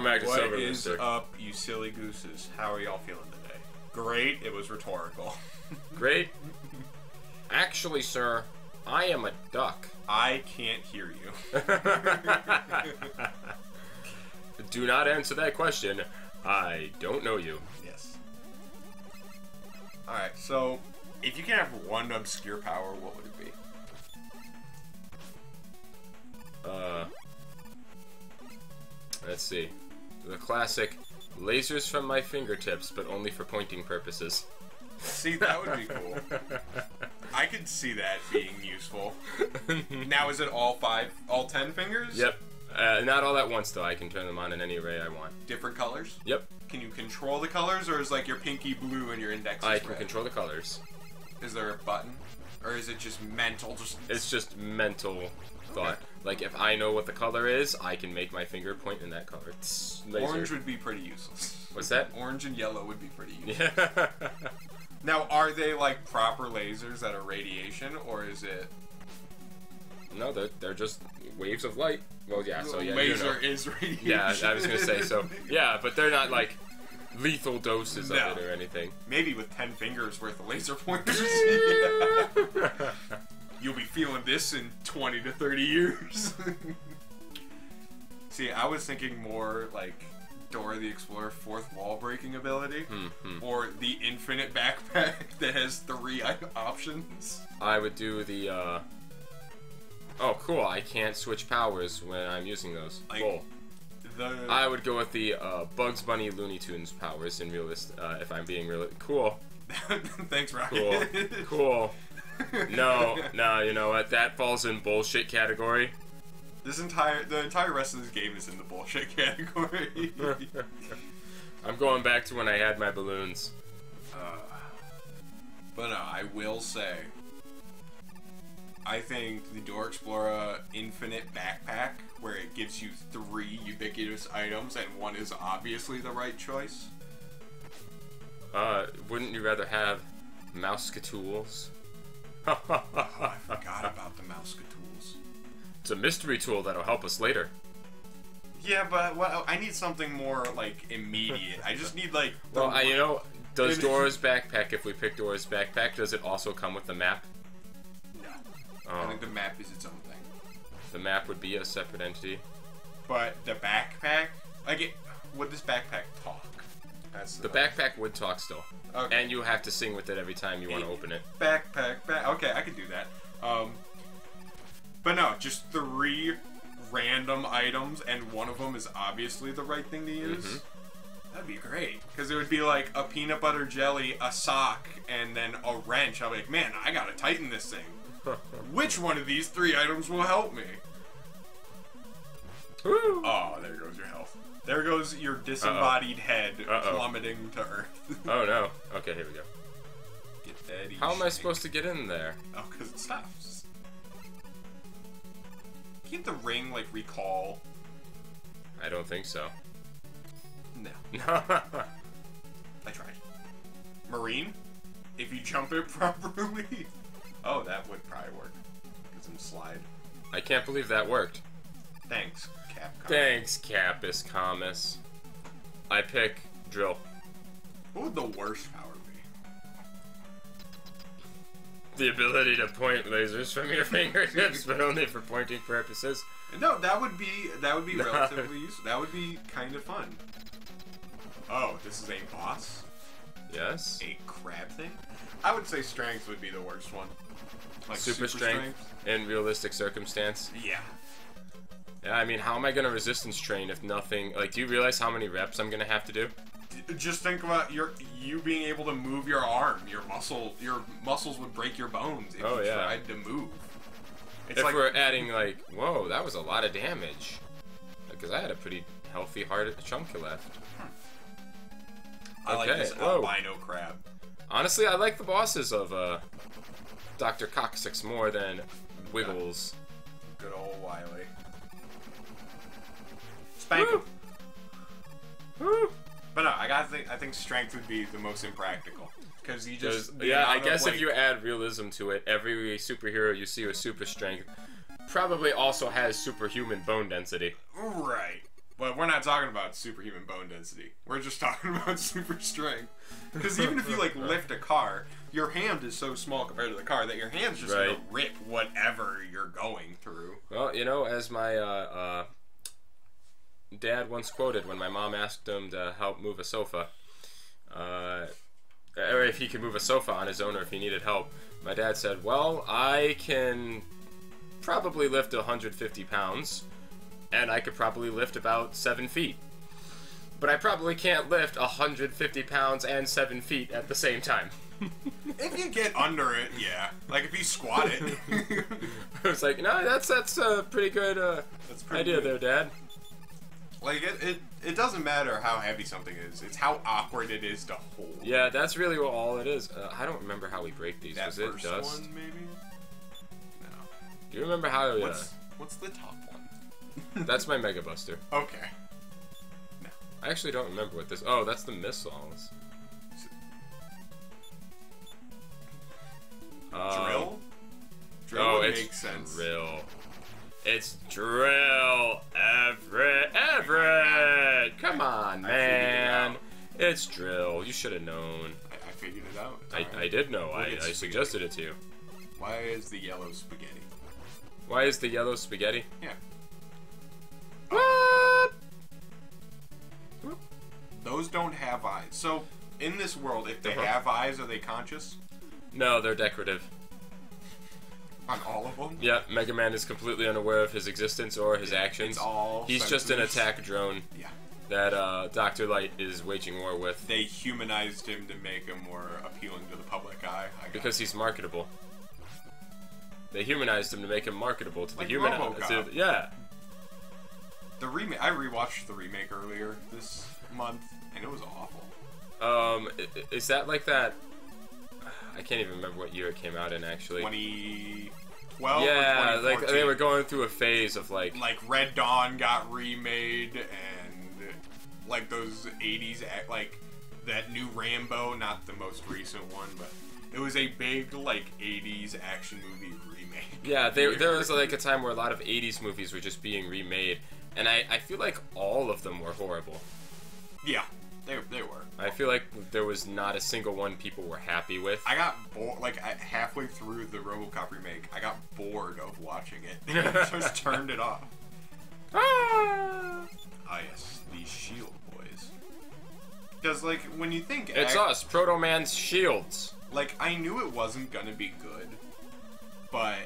going back to Silver What is Rooster. up, you silly gooses? How are y'all feeling today? Great. It was rhetorical. Great. Actually, sir, I am a duck. I can't hear you. Do not answer that question. I don't know you. Yes. Alright, so if you can have one obscure power, what would it be? Let's see. The classic lasers from my fingertips, but only for pointing purposes. See, that would be cool. I could see that being useful. Now, is it all 10 fingers? Yep. Not all at once, though. I can turn them on in any array I want. Different colors? Yep. Can you control the colors, or is like your pinky blue and your index I is can red? control the colors. Is there a button? Or is it just mental? It's just mental thought. Okay. Like, if I know what the color is, I can make my finger point in that color. It's laser. Orange would be pretty useless. What's that? Orange and yellow would be pretty useless. Yeah. Now, are they like proper lasers that are radiation, or is it... No, they're just waves of light. Well, yeah, so yeah, laser you know. is radiation. Yeah, I was gonna say, so, yeah, but they're not like lethal doses of No. it or anything. Maybe with 10 fingers worth of laser pointers. You'll be feeling this in 20 to 30 years. See, I was thinking more like Dora the Explorer fourth wall breaking ability, or the infinite backpack that has 3 options. I would do the, oh, cool, I can't switch powers when I'm using those. Like, cool. The... I would go with the, Bugs Bunny Looney Tunes powers in realist, if I'm being real. Cool. Thanks, Rocket. Cool. Cool. No, you know what? That falls in bullshit category. The entire rest of this game is in the bullshit category. I'm going back to when I had my balloons. But no, I will say, I think the Dora Explorer Infinite Backpack, where it gives you 3 ubiquitous items and 1 is obviously the right choice. Wouldn't you rather have Mousecatools? Oh, I forgot about the Mousecatools. It's a mystery tool that'll help us later. Yeah, but well, I need something more like immediate. I just need like. Well, you know, does Dora's backpack? If we pick Dora's backpack, does it also come with the map? No. Oh. I think the map is its own thing. The map would be a separate entity. But the backpack, like, would this backpack talk? That's the backpack would talk still. Okay. And you have to sing with it every time you want to open it. Backpack. Okay, I could do that. But no, just 3 random items, and one of them is obviously the right thing to use. That'd be great, because it would be like a peanut butter jelly, a sock, and then a wrench. I'm like, man, I gotta tighten this thing. Which one of these 3 items will help me? Woo. Oh, there goes your health. There goes your disembodied head plummeting to Earth. Oh no. Okay, here we go. Get that. How am I supposed to get in there? Oh, because it stops. Can't the ring, like, recall? I don't think so. No. No. I tried. Marine? If you jump it properly? Oh, that would probably work. Get some slide. I can't believe that worked. Thanks, Capcom. Thanks, Capus Comus. I pick drill. What would the worst power be? The ability to point lasers from your fingertips, but only for pointing purposes. No, that would be relatively useful. That would be kind of fun. Oh, this is a boss? Yes. A crab thing? I would say strength would be the worst one. Like super strength in realistic circumstance. Yeah. Yeah, I mean, how am I gonna resistance train if nothing? Like, do you realize how many reps I'm gonna have to do? Just think about you being able to move your arm. Your muscles would break your bones if you tried to move. It's if like, we're adding like, whoa, that was a lot of damage. Because I had a pretty healthy heart chunk left. I like this albino crab. Honestly, I like the bosses of Dr. Coccyx more than Wiggles. Good old Wily. Spank him. Woo. But no, I think strength would be the most impractical. Because you just... Yeah, I guess if you add realism to it, every superhero you see with super strength probably also has superhuman bone density. Right. But we're not not talking about superhuman bone density. We're just talking about super strength. Because even if you like lift a car, your hand is so small compared to the car that your hand's just gonna rip whatever you're going through. Well, you know, as my dad once quoted when my mom asked him to help move a sofa, or if he could move a sofa on his own, or if he needed help, my dad said, "Well, I can probably lift 150 pounds, and I could probably lift about 7 feet. But I probably can't lift 150 pounds and 7 feet at the same time." If you get under it, yeah. Like if you squat it. I was like, no, that's a pretty good idea there, Dad. Like it doesn't matter how heavy something is; it's how awkward it is to hold. Yeah, that's really all it is. I don't remember how we break these. That Was it first dust? one, maybe? No. Do you remember how? What's the top one? That's my Mega Buster. Okay. No. I actually don't remember what this. Oh, that's the missiles. Drill? Drill Oh, would it's make sense. drill. It's drill, Everett. Come on, man. It's drill. You should have known. I figured it out. I did know. We'll I suggested it to you. Why is the yellow spaghetti? Why is the yellow spaghetti? Yeah. What? Those don't have eyes. So, in this world, if they Uh-huh. have eyes, are they conscious? No, they're decorative. On all of them? Yeah, Mega Man is completely unaware of his existence or his actions. It's all He's just an sensors. attack drone Yeah. that Dr. Light is waging war with. They humanized him to make him more appealing to the public eye. Because he's marketable. They humanized him to make him marketable to Like the human. RoboCop. Yeah. The remake. I rewatched the remake earlier this month, and it was awful. Is that like that? I can't even remember what year it came out in, actually. 2012 Yeah, or like 2014. they were going through a phase of like Red Dawn got remade, and like those 80s, like that new Rambo, not the most recent one, but it was a big like 80s action movie remake. Yeah, there was like a time where a lot of 80s movies were just being remade, and I feel like all of them were horrible. Yeah, they were. I feel like there was not a single one people were happy with. I got bored, like halfway through the RoboCop remake, I got bored of watching it. I just turned it off. Ah! Ah, yes, these Shield boys. Because, like, when you think... It's us, Proto Man's shields. Like, I knew it wasn't gonna be good, but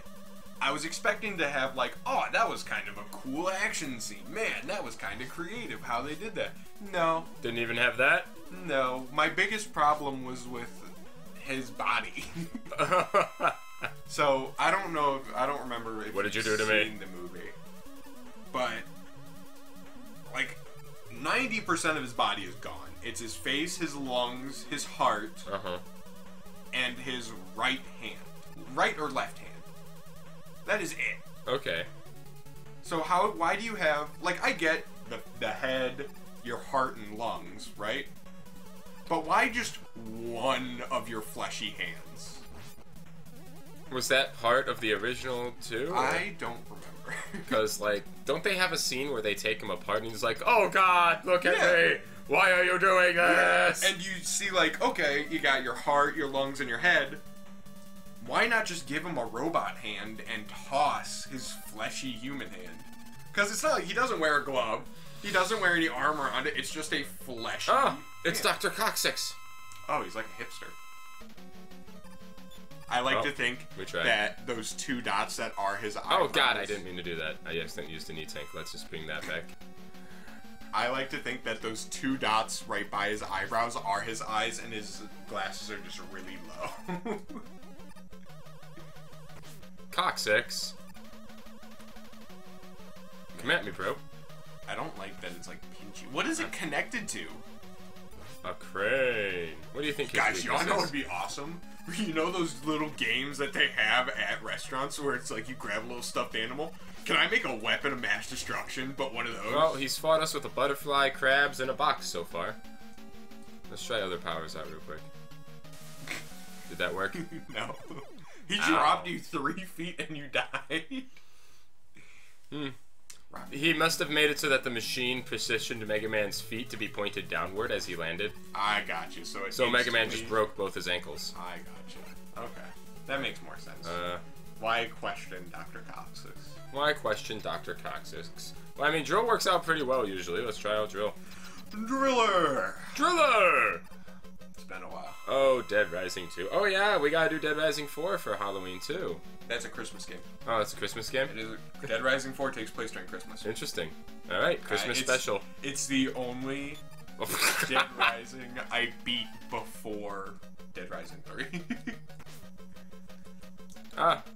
I was expecting to have, like, oh, that was kind of a cool action scene. Man, that was kind of creative how they did that. No. Didn't even have that? No. My biggest problem was with his body. So, I don't know if... I don't remember if What did you you've do to me? seen the movie. But, like, 90% of his body is gone. It's his face, his lungs, his heart, and his right hand. Right or left hand. That is it. Okay. So why do you have, like, I get the head, your heart, and lungs, right? But why just one of your fleshy hands? Was that part of the original too? I don't remember. Because, like, don't they have a scene where they take him apart and he's like, oh God, look at me! Why are you doing this? And you see, like, okay, you got your heart, your lungs, and your head. Why not just give him a robot hand and toss his fleshy human hand? Because it's not like he doesn't wear a glove. He doesn't wear any armor on it. It's just a fleshy Oh, it's hand. Dr. Coccyx. Oh, he's like a hipster. I like to think that those two dots that are his eyebrows... Oh God, I didn't mean to do that. I accidentally used an E-Tank. Let's just bring that back. I like to think that those two dots right by his eyebrows are his eyes, and his glasses are just really low. Coccyx. Come at me, bro. I don't like that it's like pinchy. What is it connected to? A crane. What do you think? Guys, you wanna know what would be awesome? You know those little games that they have at restaurants where it's like you grab a little stuffed animal? Can I make a weapon of mass destruction, but one of those? Well, he's fought us with a butterfly, crabs, and a box so far. Let's try other powers out real quick. Did that work? No. He dropped you 3 feet and you died. He must have made it so that the machine positioned Mega Man's feet to be pointed downward as he landed. I got you. So Mega Man just broke both his ankles. I got you. Okay. That makes more sense. Why question Dr. Coccyx? Why question Dr. Coccyx? Well, I mean, drill works out pretty well usually. Let's try out drill. Driller! Driller! It's been a while. Oh, Dead Rising 2. Oh yeah, we gotta do Dead Rising 4 for Halloween too. That's a Christmas game. Oh, it's a Christmas game? It is. Dead Rising 4 takes place during Christmas. Interesting. Alright, Christmas special. It's the only Dead Rising I beat before Dead Rising 3.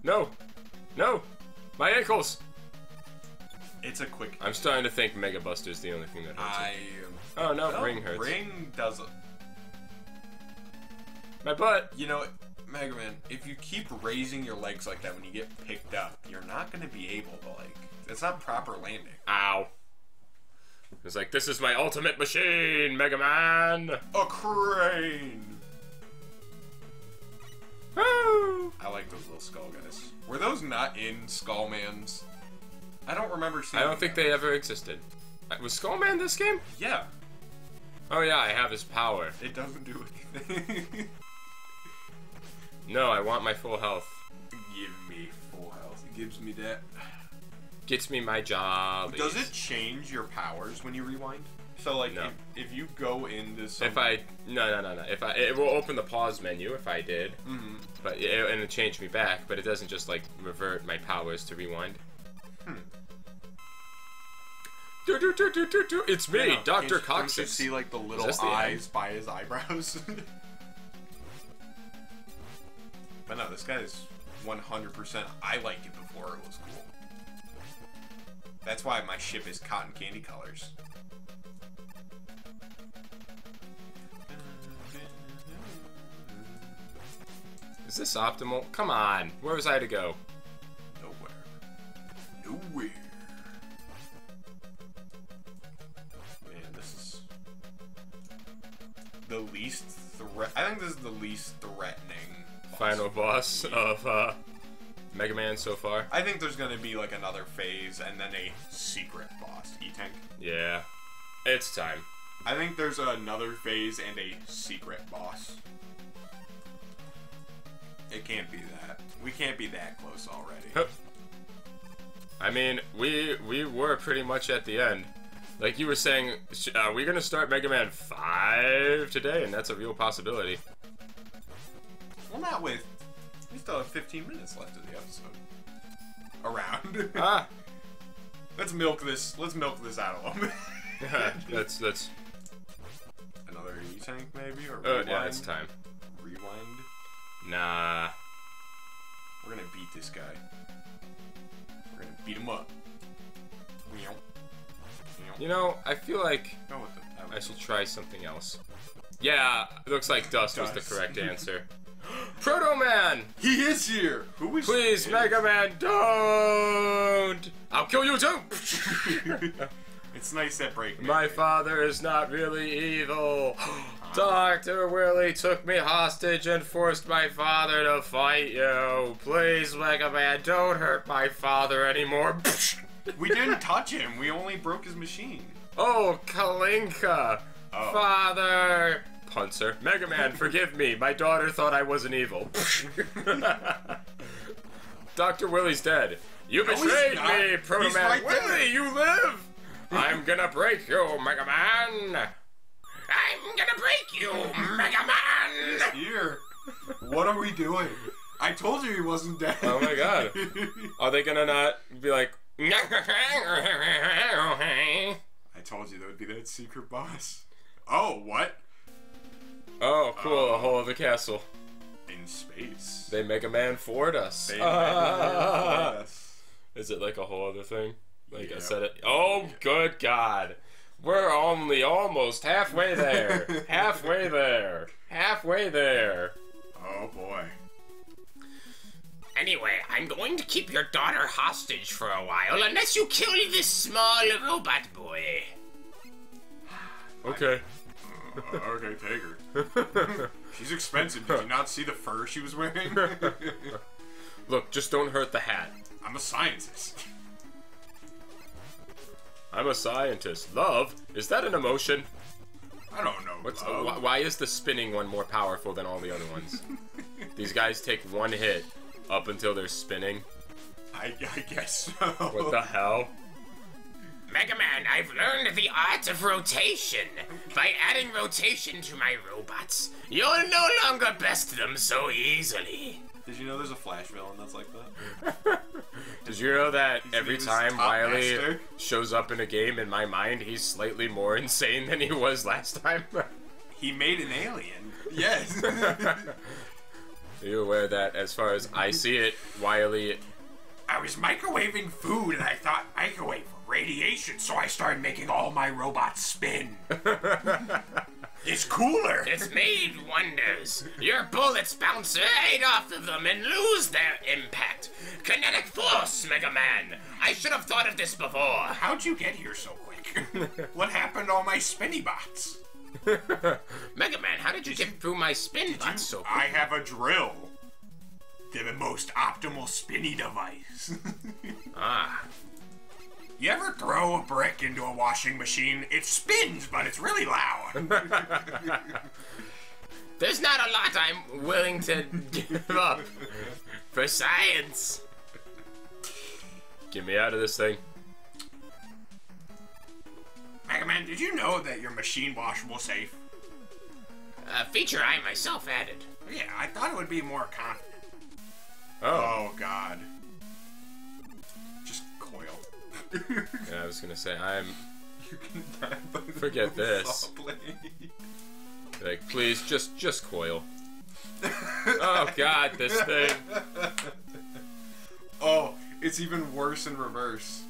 No! No! My ankles! It's a quick... I'm starting to think Mega Buster's the only thing that hurts it. Oh no, well, Ring hurts. Ring doesn't. My butt! You know, Mega Man, if you keep raising your legs like that when you get picked up, you're not going to be able to, like... It's not proper landing. Ow. It's like, this is my ultimate machine, Mega Man! A crane! Woo! I like those little skull guys. Were those not in Skullman's? I don't remember seeing I don't think they ever existed. Was Skullman this game? Yeah. Oh yeah, I have his power. It doesn't do anything. No, I want my full health. Give me full health. It gives me that. Gets me my job. Does it change your powers when you rewind? So like, no. if you go into some... No. It will open the pause menu if I did. Mm-hmm. But and it changed me back. But it doesn't just like revert my powers to rewind. It's me, Dr. Coccyx. Don't you see like the little eyes by his eyebrows? But no, this guy is 100%. I liked it before it was cool. That's why my ship is cotton candy colors. Is this optimal? Come on. Where was I to go? Nowhere. Man, this is the least I think this is the least threatening final boss of Mega Man so far. I think there's gonna be like another phase and then a secret boss. E-Tank. Yeah. It's time. I think there's another phase and a secret boss. It can't be that. We can't be that close already. I mean, we were pretty much at the end. Like you were saying, we're gonna start Mega Man 5 today, and that's a real possibility. Well, not with... We still have 15 minutes left of the episode. Around. Let's milk this. Let's milk this out a little bit. That's. Another E-Tank maybe, or rewind? Yeah, it's time. Rewind. Nah. We're gonna beat this guy. We're gonna beat him up. You know, I feel like I should try something else. Yeah, it looks like Dust was the correct answer. Proto Man! He is here! Who is Please, Mega Man, don't! I'll kill you too! It's nice that break. My father is not really evil. Dr. Willy took me hostage and forced my father to fight you. Please, Mega Man, don't hurt my father anymore. We didn't touch him. We only broke his machine. Oh, Kalinka. Oh. Father. Puncer. Mega Man, forgive me. My daughter thought I wasn't evil. Dr. Willy's dead. You betrayed me, Proto Man. Right Willy, you live. I'm gonna break you, Mega Man. I'm gonna break you, Mega Man. Here. What are we doing? I told you he wasn't dead. Oh my god. Are they gonna not be like... I told you there would be that secret boss. Oh, what? Oh, cool, a whole other castle. In space. They Mega Man Ford us. They Mega Man Ford us. Is it like a whole other thing? Like yeah. I said it. Oh, good God. We're only almost halfway there. Halfway there. Halfway there. Oh, boy. Anyway, I'm going to keep your daughter hostage for a while unless you kill this small robot boy. Okay. Okay, take her. She's expensive. Did you not see the fur she was wearing? Look, just don't hurt the hat. I'm a scientist. I'm a scientist. Love? Is that an emotion? I don't know. What's love. why is the spinning one more powerful than all the other ones? These guys take one hit up until they're spinning. I guess so. What the hell? Mega Man, I've learned the art of rotation. By adding rotation to my robots, you'll no longer best them so easily. Did you know there's a Flash villain that's like that? Did you know that every name is time Top Wily Master. shows up in a game, in my mind, he's slightly more insane than he was last time? He made an alien. Yes. Are you aware that, as far as I see it, Wily... I was microwaving food and I thought microwave radiation, so I started making all my robots spin. It's cooler. It's made wonders. Your bullets bounce right off of them and lose their impact. Kinetic force, Mega Man. I should have thought of this before. How'd you get here so quick? What happened to all my spinny bots? Mega Man, how did you get through my spin bots so quick? I have a drill. They're the most optimal spinny device. Ah. You ever throw a brick into a washing machine? It spins, but it's really loud. There's not a lot I'm willing to give up for science. Get me out of this thing. Mega Man, did you know that your machine washable safe? A feature I myself added. Yeah, I thought it would be more confident. Oh God. Just coil. Yeah, I was gonna say, I'm... You can die by the Forget this. saw blade. Like, please, just coil. Oh God, this thing. Oh, it's even worse in reverse.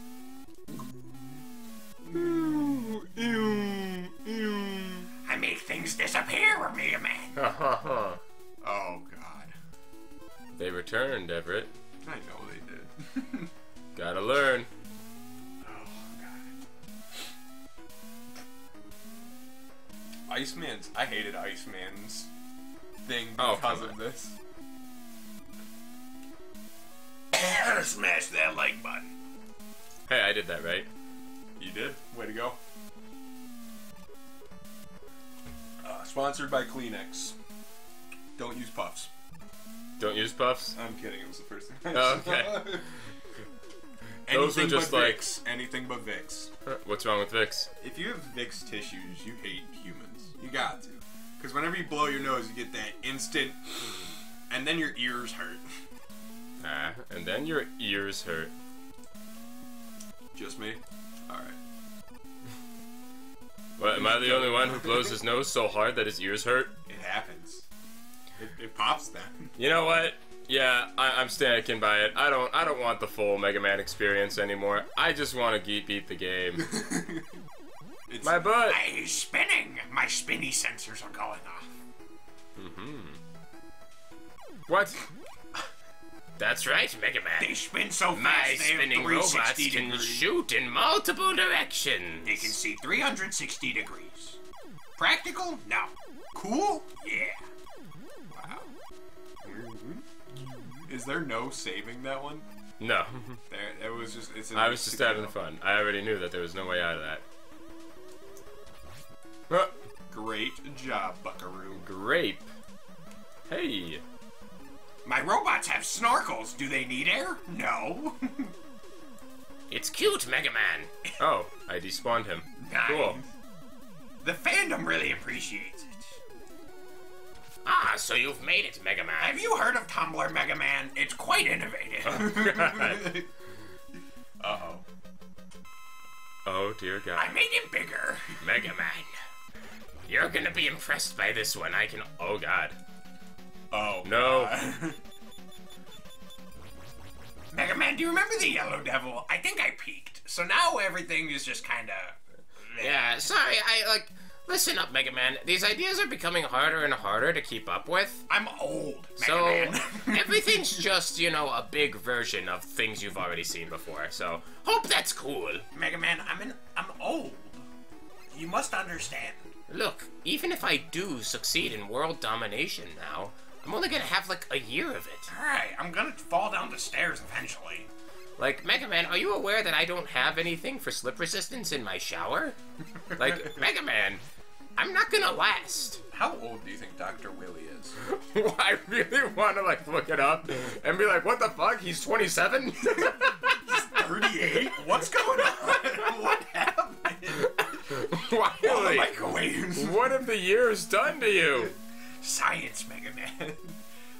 I make things disappear, Mega Man. Oh God. They returned, Everett. I know they did. Gotta learn. Oh God. Iceman's. I hated Iceman's thing Oh, because come of on. this. Smash that like button. Hey, I did that right. You did. Way to go. Sponsored by Kleenex. Don't use puffs. Don't use puffs? I'm kidding. It was the first thing. I Oh, saw. okay. Those were Anything just but like- Vicks. Anything but Vicks. What's wrong with Vicks? If you have Vicks tissues, you hate humans. You got to. Because whenever you blow your nose, you get that instant, and then your ears hurt. Ah, and then your ears hurt. Just me? Alright. What, am I the only one who blows his nose so hard that his ears hurt? It happens. It pops then. You know what? Yeah, I'm sticking by it. I don't want the full Mega Man experience anymore. I just want to beat the game. It's, My butt! He's spinning. My spinny sensors are going off. What? That's right, Mega Man. They spin so fast. My they have spinning robots 360 can degrees. shoot in multiple directions. They can see 360 degrees. Practical? No. Cool? Yeah. wow. Is there no saving that one? No. There, it was just. It's. I was just having fun. I already knew that there was no way out of that. Huh. Great job, Buckaroo. Grape. Hey. My robots have snorkels. Do they need air? No. It's cute, Mega Man. Oh, I despawned him. Nice. Cool. The fandom really appreciates it. Ah, so you've made it, Mega Man. Have you heard of Tumblr, Mega Man? It's quite innovative. Uh-oh. Oh dear God. I made it bigger. Mega Man. You're gonna be impressed by this one. I can. Oh God. Oh. No. God. Mega Man, do you remember the Yellow Devil? I think I peaked. So now everything is just kind of... Yeah, sorry. Listen up, Mega Man. These ideas are becoming harder and harder to keep up with. I'm old, Mega So Man. everything's just, a big version of things you've already seen before. So hope that's cool. Mega Man, I'm old. You must understand. Look, even if I do succeed in world domination now, I'm only gonna have like a year of it. Alright, I'm gonna fall down the stairs eventually. Like, Mega Man, are you aware that I don't have anything for slip resistance in my shower? Like, Mega Man, I'm not gonna last. How old do you think Dr. Wily is? Well, I really want to, like, look it up and be like, what the fuck? He's 27? 38? What's going on? What happened? Wily, Microwaves. what have the years done to you? Science, Mega Man.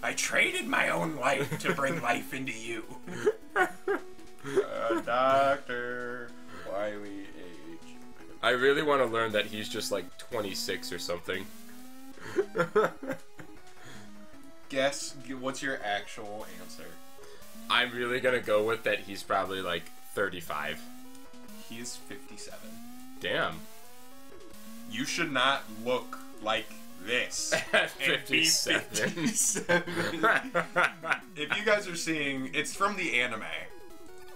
I traded my own life to bring life into you. Dr. Wily age. I really want to learn that he's just, like, 26 or something. Guess, what's your actual answer? I'm really gonna go with that he's probably, like, 35. He is 57. Damn. You should not look like this. At and be 57. 57. If you guys are seeing, it's from the anime.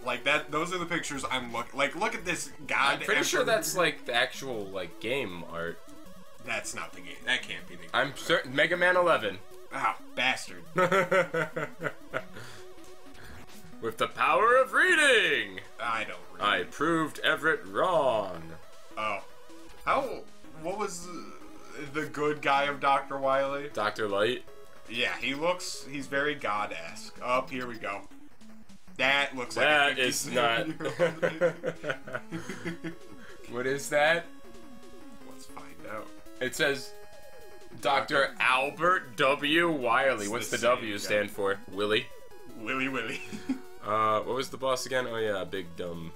Like that, those are the pictures I'm looking. Like, look at this god. I'm pretty sure that's, like, the actual, like, game art. That's not the game. That can't be the game. I'm certain. Mega Man 11. Oh, bastard. With the power of reading, I don't read. I proved Everett wrong. Oh. What was the good guy of Dr. Wily? Dr. Light. Yeah, he's very god-esque. Up, here we go. That looks like That a is not. 57-year-old. What is that? Let's find out. It says Dr. Albert W. Wiley. It's What's the the same W guy. stand for? Willie. Willy. What was the boss again? Oh yeah, Big Dumb.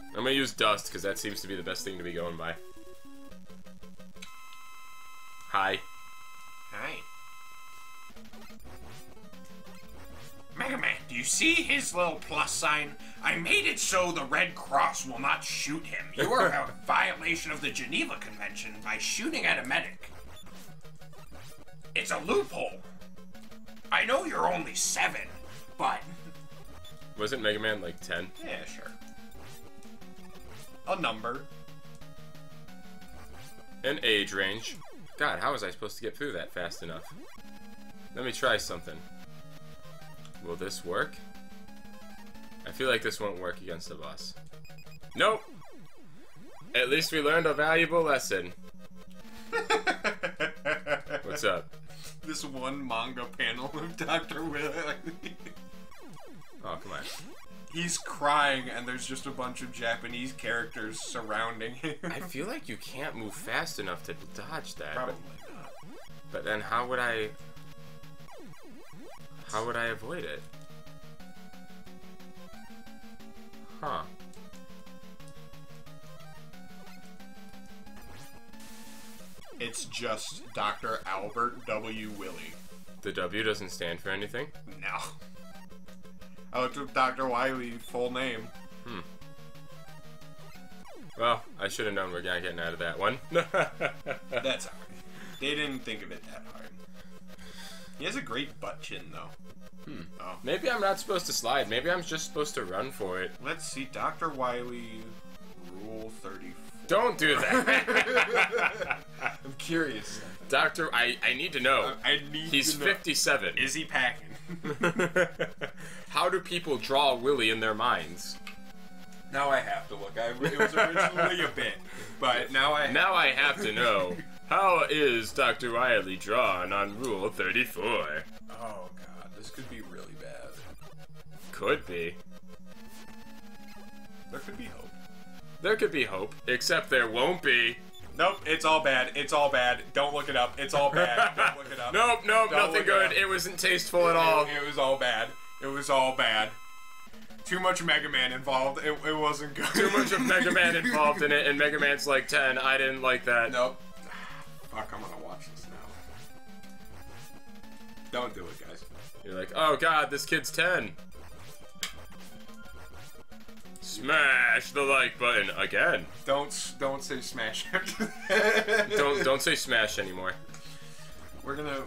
I'm gonna use Dust because that seems to be the best thing to be going by. Hi. Hi. Mega Man, do you see his little plus sign? I made it so the Red Cross will not shoot him. You are a violation of the Geneva Convention by shooting at a medic. It's a loophole. I know you're only 7, but... Wasn't Mega Man like 10? Yeah, sure. A number. An age range. God, how was I supposed to get through that fast enough? Let me try something. Will this work? I feel like this won't work against the boss. Nope! At least we learned a valuable lesson. What's up? This one manga panel of Dr. Wily. Oh, come on. He's crying, and there's just a bunch of Japanese characters surrounding him. I feel like you can't move fast enough to dodge that. Probably not. But then how would I avoid it? Huh. It's just Dr. Albert W. Wily. The W doesn't stand for anything? No. I looked up Dr. Wily full name. Well, I should have known we're not getting out of that one. That's alright. They didn't think of it that hard. He has a great butt chin, though. Oh. Maybe I'm not supposed to slide. Maybe I'm just supposed to run for it. Let's see. Dr. Wily, Rule 34. Don't do that. I'm curious. Doctor, I need to know. He's to know. 57. Is he packing? How do people draw Willy in their minds? Now I have to look. It was originally a bit, but now I have to know. How is Dr. Wily drawn on Rule 34? Oh god, this could be really bad. Could be. There could be hope. There could be hope, except there won't be. Nope, it's all bad. It's all bad. Don't look it up. It's all bad. Don't look it up. Nope, Don't nothing look it good. up. It wasn't tasteful at all. It was all bad. It was all bad. Too much Mega Man involved. It wasn't good. Too much of Mega Man involved in it, and Mega Man's like 10. I didn't like that. Nope. Fuck, I'm gonna watch this now. Don't do it, guys. You're like, oh god, this kid's 10. Smash the like button again. Don't say smash. Don't say smash anymore. We're gonna.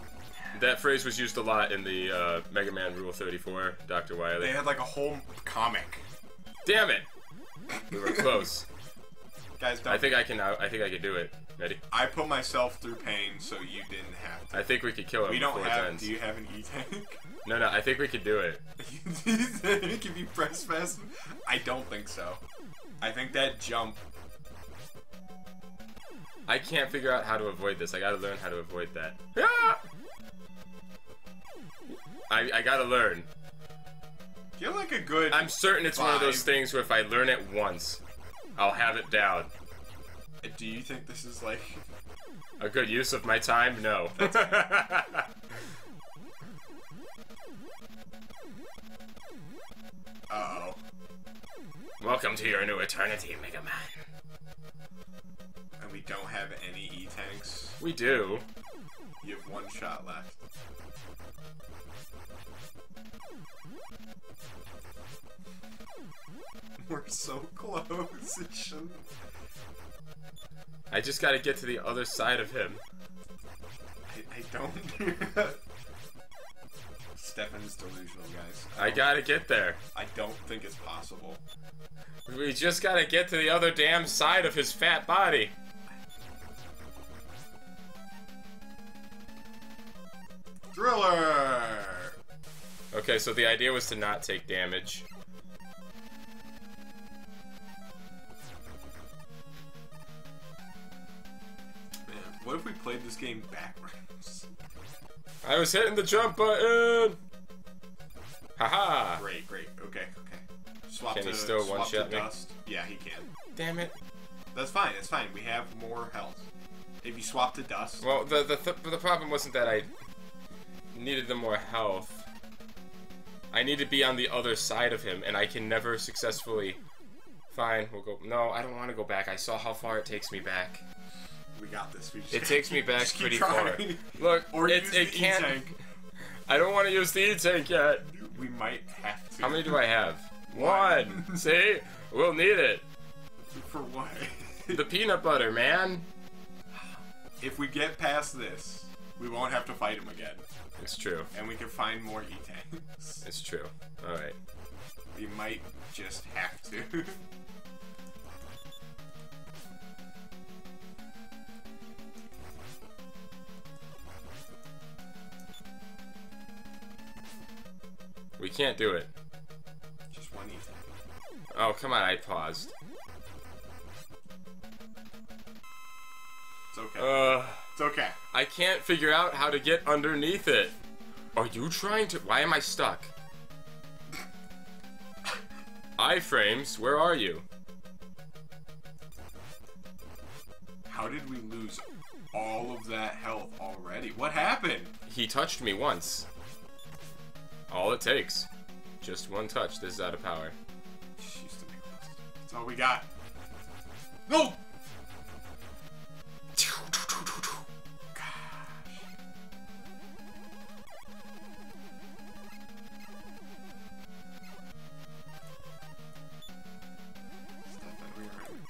That phrase was used a lot in the Mega Man Rule 34, Dr. Wily. They had like a whole comic. Damn it! We were close. Guys, don't. I think I can do it. Ready? I put myself through pain so you didn't have to. I think we could kill him We don't before it have. ends. Do you have an E-tank? No, I think we could do it. If you press fast, I don't think so. I think that jump. I can't figure out how to avoid this. I gotta learn how to avoid that. Ah! I gotta learn. You're like a good. I'm certain it's one of those 5. things where if I learn it once, I'll have it down. Do you think this is like A good use of my time? No. Uh-oh. Welcome to your new eternity, Mega Man. And we don't have any E-tanks. We do. You have 1 shot left. We're so close. It shouldn't. I just gotta get to the other side of him. I don't do that. Stefan's delusional, guys. I gotta get there. I don't think it's possible. We just gotta get to the other damn side of his fat body. Thriller! Okay, so the idea was to not take damage. Man, what if we played this game backwards? I was hitting the jump button! Haha! Great. Okay. Swap Can to, he still swap one-shot to me? dust. Yeah, he can. Damn it. That's fine. It's fine. We have more health. If you swap to dust. Well, the problem wasn't that I needed the more health. I need to be on the other side of him, and I can never successfully... Fine, we'll go... No, I don't want to go back. I saw how far it takes me back. We got this. We just It takes me back just keep pretty trying. far. Look, Or use it the can't... E-tank. I don't want to use the E-tank yet. We might have to. How many do I have? 1. See? We'll need it. For what? The peanut butter, man. If we get past this, we won't have to fight him again. It's true. And we can find more E-tanks. It's true. Alright. We might just have to. We can't do it. Just 1 E-tank. Oh, come on, I paused. It's okay. It's okay. I can't figure out how to get underneath it. Are you trying to... Why am I stuck? Iframes, where are you? How did we lose all of that health already? What happened? He touched me once. All it takes. Just 1 touch. This is out of power. Jeez, to make us. That's all we got. No!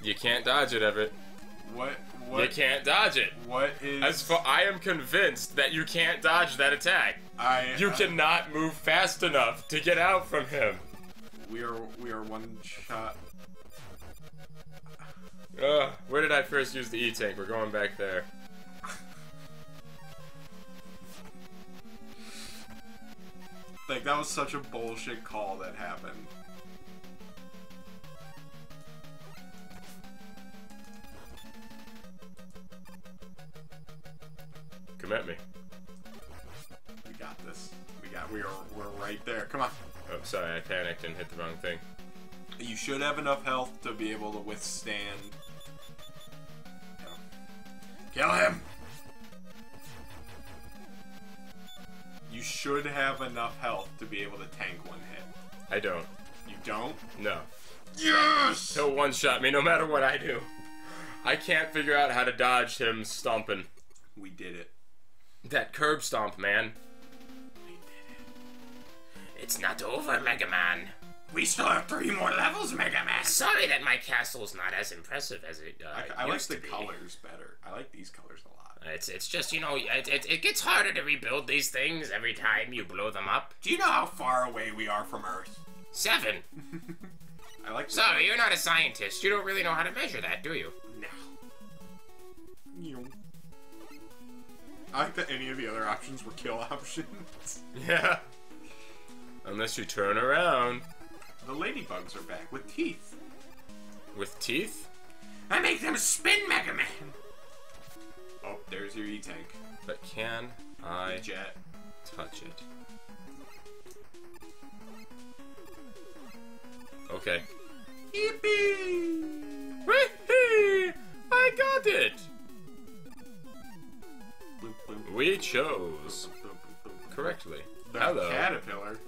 You can't dodge it, Everett. What? You can't dodge it. What is? As for I am convinced that you can't dodge that attack. You cannot move fast enough to get out from him. We are 1 shot. Where did I first use the E-tank? We're going back there. Like, that was such a bullshit call that happened. Come at me. We got this. We're right there. Come on. Oh, sorry, I panicked and hit the wrong thing. You should have enough health to be able to withstand. Kill him! You should have enough health to be able to tank 1 hit. I don't. You don't? No. Yes! He'll one-shot me no matter what I do. I can't figure out how to dodge him stomping. We did it. That curb stomp, man. We did it. It's not over, Mega Man. We still have 3 more levels, Mega Man. Sorry that my castle's not as impressive as it I like used the to be. colors better. I like these colors a lot. It's just, you know, it gets harder to rebuild these things every time you blow them up. Do you know how far away we are from Earth? 7. I like. So, you're not a scientist. You don't really know how to measure that, do you? No. I like that any of the other options were kill options. Yeah. Unless you turn around. The ladybugs are back with teeth. With teeth? I make them spin, Mega Man. Oh, there's your E-Tank. But can I Jet. touch it? Okay. Yippee! Whee! I got it! Bloop, bloop, We chose bloop, bloop, bloop. correctly. The Hello. caterpillar.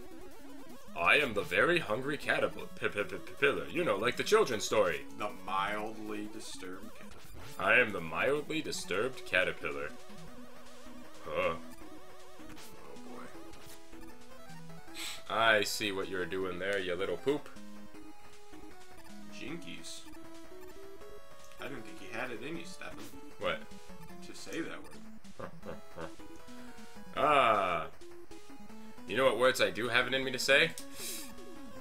I am the very hungry caterpillar. You know, like the children's story. The mildly disturbed caterpillar. I am the mildly disturbed caterpillar. Huh. Oh boy. I see what you're doing there, you little poop. Jinkies. I didn't think you had it in you, Stefan. What? To say that word. Ah. You know what words I do have it in me to say?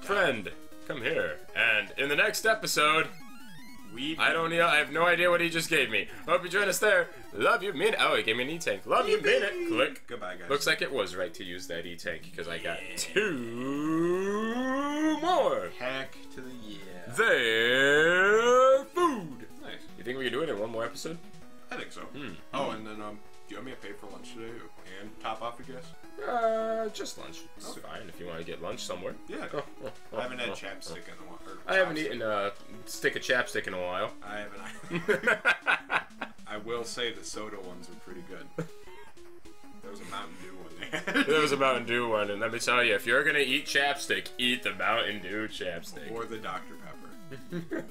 Friend, come here. And in the next episode, I have no idea what he just gave me. Hope you join us there. Love you, minute. Oh, he gave me an E-Tank. Love you, minute. Click. Goodbye, guys. Looks like it was right to use that E-Tank because I got 2 more. Heck to the yeah. Their food. Nice. You think we can do it in one more episode? I think so. Oh, and then do you want me to pay for lunch today and top off, I guess? Just lunch. It's Okay. fine if you want to get lunch somewhere. Yeah. I haven't had chapstick in a while. or I haven't chopstick. eaten a stick of chapstick in a while. I haven't. I will say the soda ones are pretty good. There was a Mountain Dew one they had. There was a Mountain Dew one, and let me tell you, if you're gonna eat chapstick, eat the Mountain Dew chapstick. Or the Dr. Pepper.